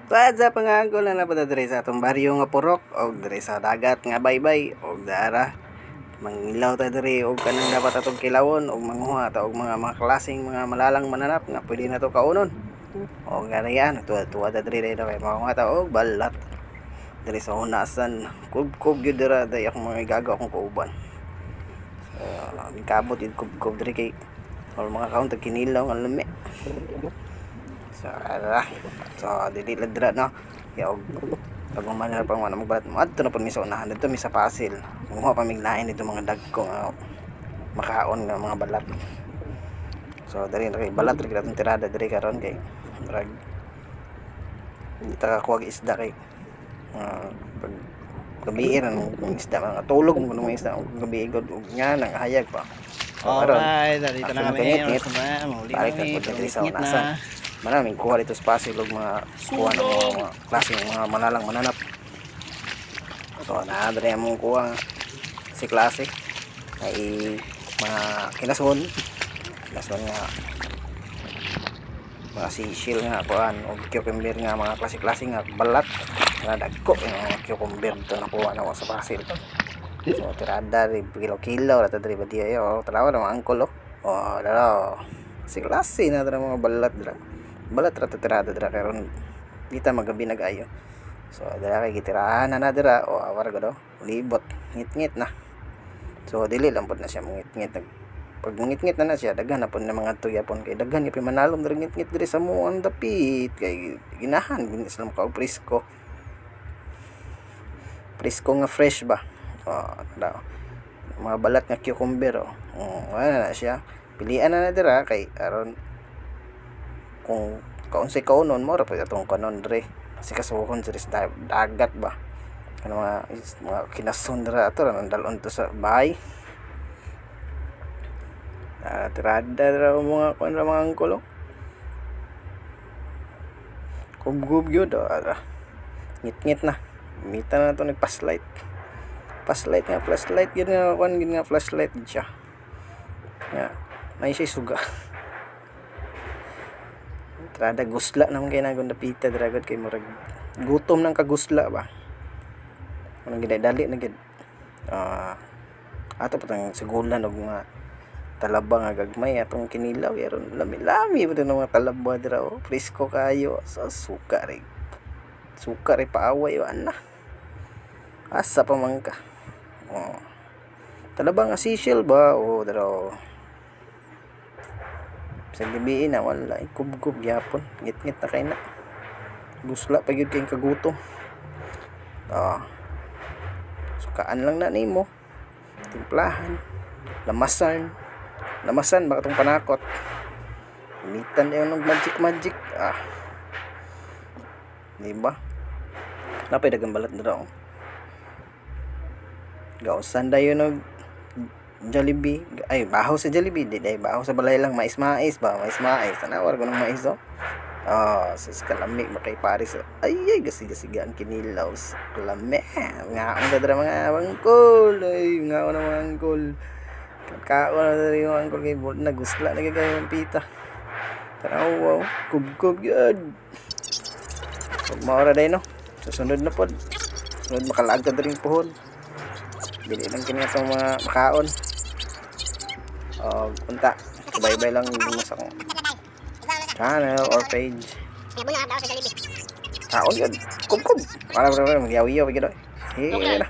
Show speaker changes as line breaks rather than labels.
Sa pangangkol na napada diri sa atong baryo nga Purok og diri sa dagat nga Baybay og dara mangilaw ta diri og kanang dapat atong kilawon og manguha ta og mga klaseng mga malalang mananap nga pwede na to kaunon. Og ganayan tuwa ta diri daw kay manguha ta og balat diri sa hunasan kubkub gyud dira day akong mga igago akong kauban. Kabot yung kubkub diri kay or mga kaon tag kinilaw nga lami. So dili ladra no. Ya og pag manara pang wala magbalat mo adto na pud mi sa unahan dito mi sa Pasil. Manguha pa mig lain dito mga dagko nga makaon nga mga balat. So diri na kay balat ri atong tirada diri karon kay drag hindi ta kakuha isda kay pag gabi ang isda mga tulog mo mga isda gabi god nya nang hayag pa.
Alright, dito na kami.
Balik na po dito sa unasan. Maraming kuha dito sa Pasil og mga kuha ng mga klaseng mga manalang mananap. So naadre among kuha si klase ay mga kinason nga mga sisil nga kuan og cucumber nga mga klase nga balat nga dagko yung mga cucumber to nakuha na sa Pasil. So tirada ri kilo-kilo ra ta diri ba diya yo talawa na angkol dala si klase na dira mga balat ra ta tirada dira karon dita magabi nag-ayo. So dira kay gitirahan na dira o awar ko do libot ngit-ngit na. So dili lang pud na siya ngit-ngit pag ngit-ngit na siya daghan na pud na mga tuyapon kay daghan ipi manalom diri ngit-ngit diri sa muang dapit kay ginahan islam ka presko nga fresh ba. Mga balat nga cucumber wala na siya pilian na dira kay aron kung kaunsay kaunon mo ra pa atong kanon dre kasi kasuhon sa dagat ba ano mga kinason dira ato ra nandalon to sa bahay tirada dira mga kuan ra mga angkol kubgub gyud ngit-ngit na mita na to nagpaslight flashlight gid nga kuan gid nga flashlight siya nga may siya suga trada gusla naman kay nagon dapita dragod kay murag gutom nang kagusla ba ano gid dali na gid ato patang sigulan og mga talaba nga gagmay atong kinilaw yaron lami-lami pud mga talaba dira presko kayo sa suka ri paaway ana asa pa man ka talaba nga sisiel ba dira sa gabi na wala kubkub gyapon ngit-ngit na kay na busla pa gyud kay kagutom sukaan lang na nimo timplahan lamasan ba katong panakot imitan dayon ng magic di ba napay dagang balat dira gausan dayon og Jollibee ay bahaw sa Jollibee di day bahaw sa balay lang mais tanawar ko ng mais sus kalami makay paris ay gasiga ang kinilaw kalami nga ang dadra mga bangkol ay nga na mga angkol kakao na diri mga angkol kay nagusla nagagay ang pita tanaw kubkub yun maura day no susunod na pod sunod makalag ka diri puhon dili lang kini atong mga makaon punta bye lang sa akong channel or page kaon yun kubkub para magyawiyaw gid sige na